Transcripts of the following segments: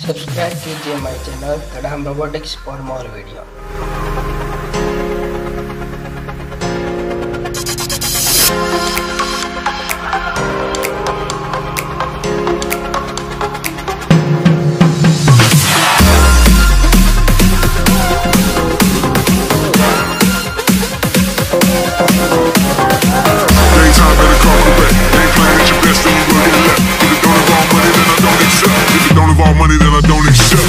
Subscribe कीजिए my channel धड़ाम robotics for more video. Money that I don't accept.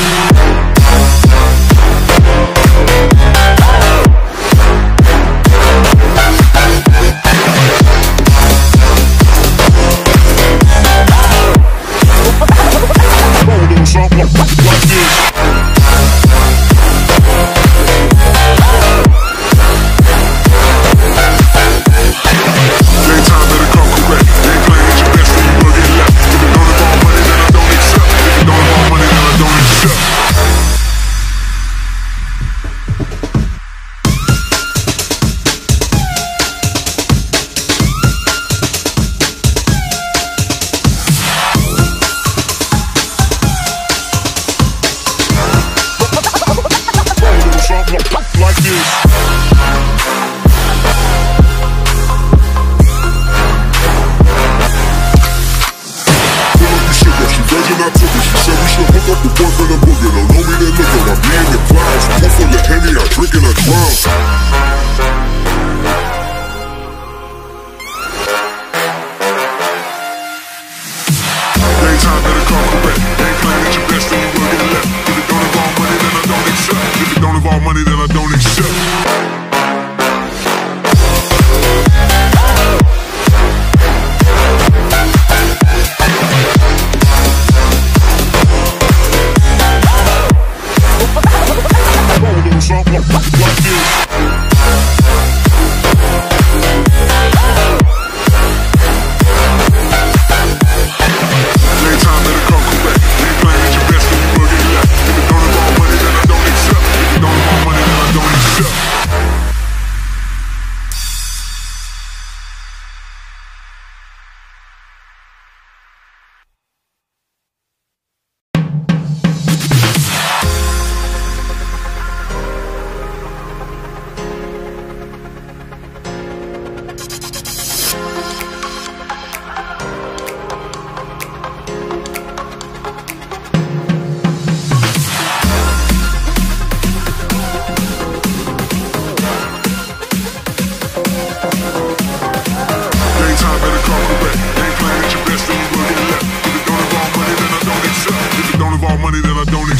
Money that I don't accept. Money that I don't accept.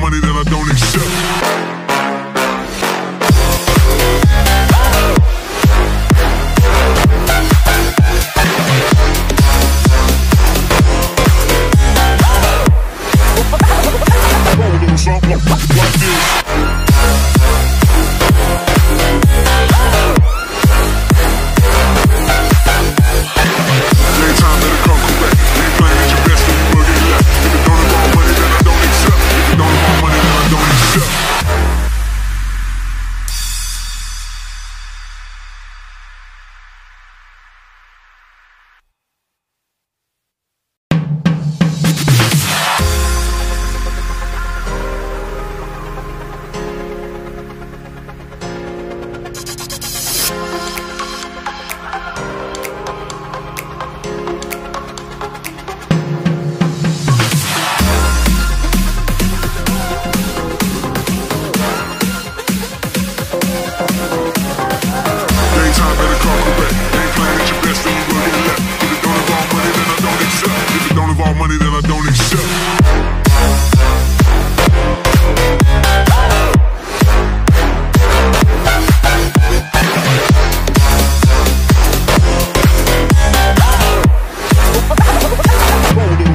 Money that I don't accept. Like this.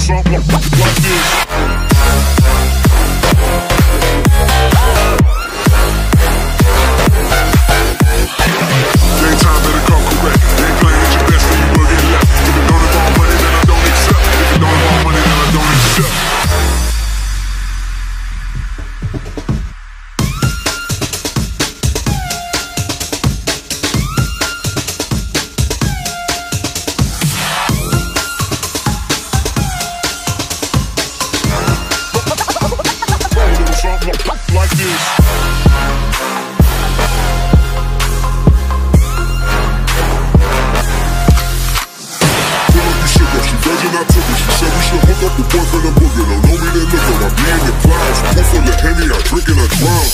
something like this. Daytime better come correct. They ain't playing at your best when you will get left. If it don't involve money, then I don't accept. If it don't involve money, then I don't accept. Like this. I took it. She said we should hook up the boyfriend and boogie. Don't know me, then look at my being the clouds. Pull full of Henny, I drink and I drown.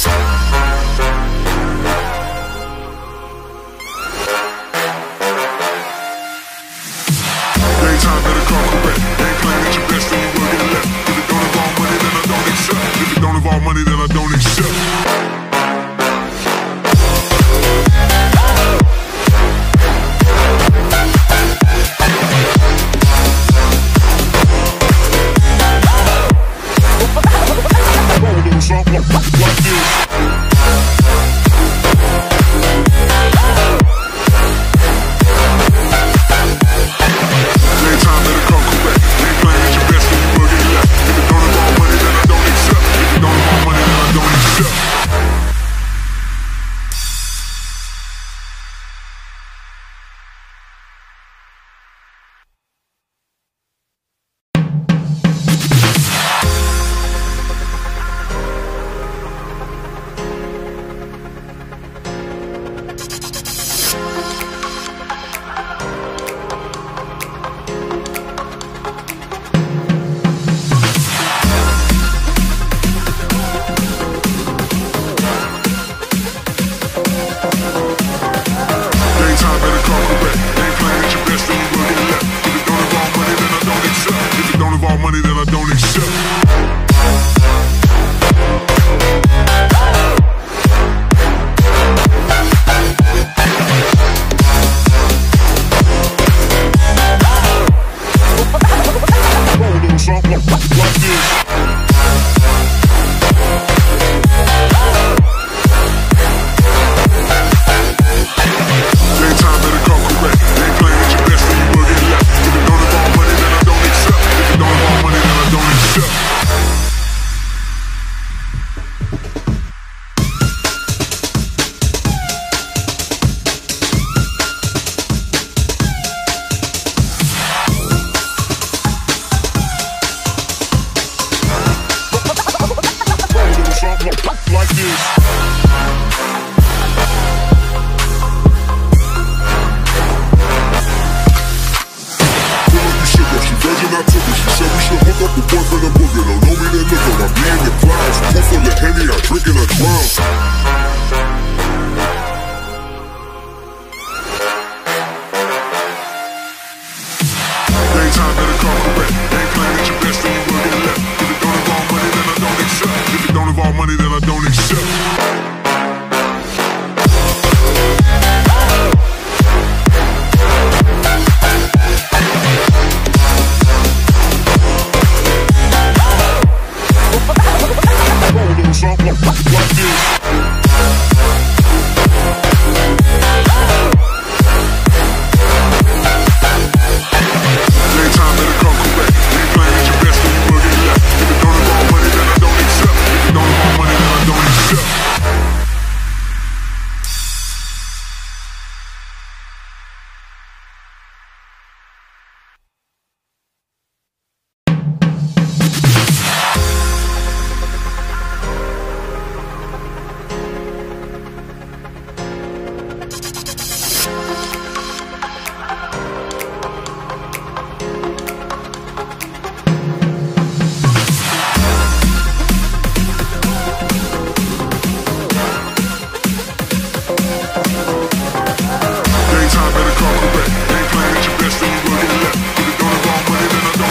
Daytime better come correct. They ain't playing at your best, then you will get left. If it don't involve money, then I don't accept. If it don't involve money, then I don't accept. Something like this. Daytime better come correct. They ain't playing at your best, then you will get left. If it don't involve money, then I don't accept. If it don't involve money, then I don't accept. Money, then I don't accept. Something like this. Daytime better come correct. They ain't playing at your best, then you will get left. If it don't involve money, then I don't accept. If it don't involve money, then I don't accept. Something like this. I took it. She said we should hook up the boyfriend and boogie. Don't know me, then look at my being the clouds. Pull full of Henny, I drink and I drown. Daytime better come correct. They ain't playing at your best, then you will get left. If it don't involve money, then I don't accept. If it don't involve money, then I don't accept. Something like this. Daytime better come correct. They ain't playing at your best, then you will get left. If it don't involve money, then I don't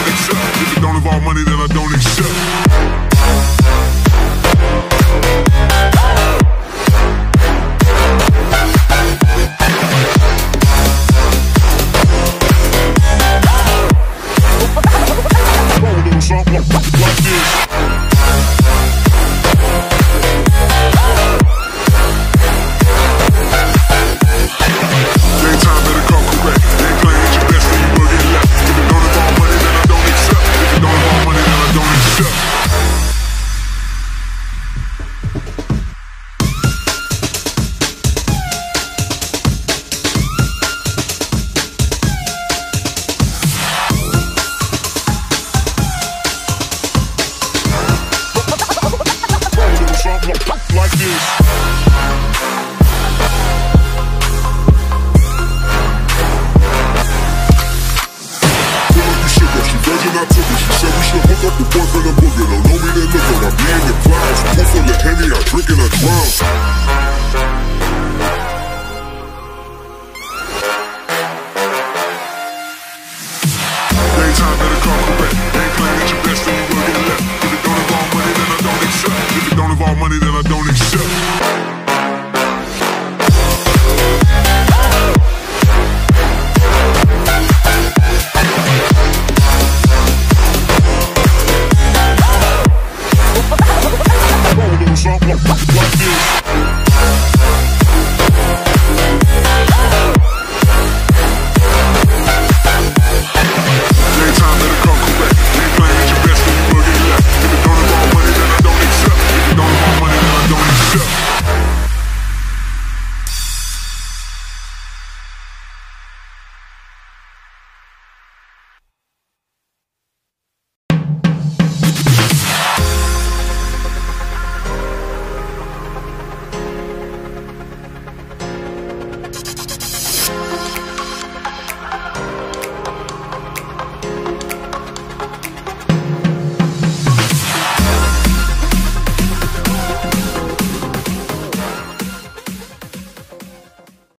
accept. If it don't involve money, then I don't accept. I took her. She said we should hook up, the boy finna boogie. Don't know me, then look at my being in clouds. Pool full of Henny, I drink and I drown.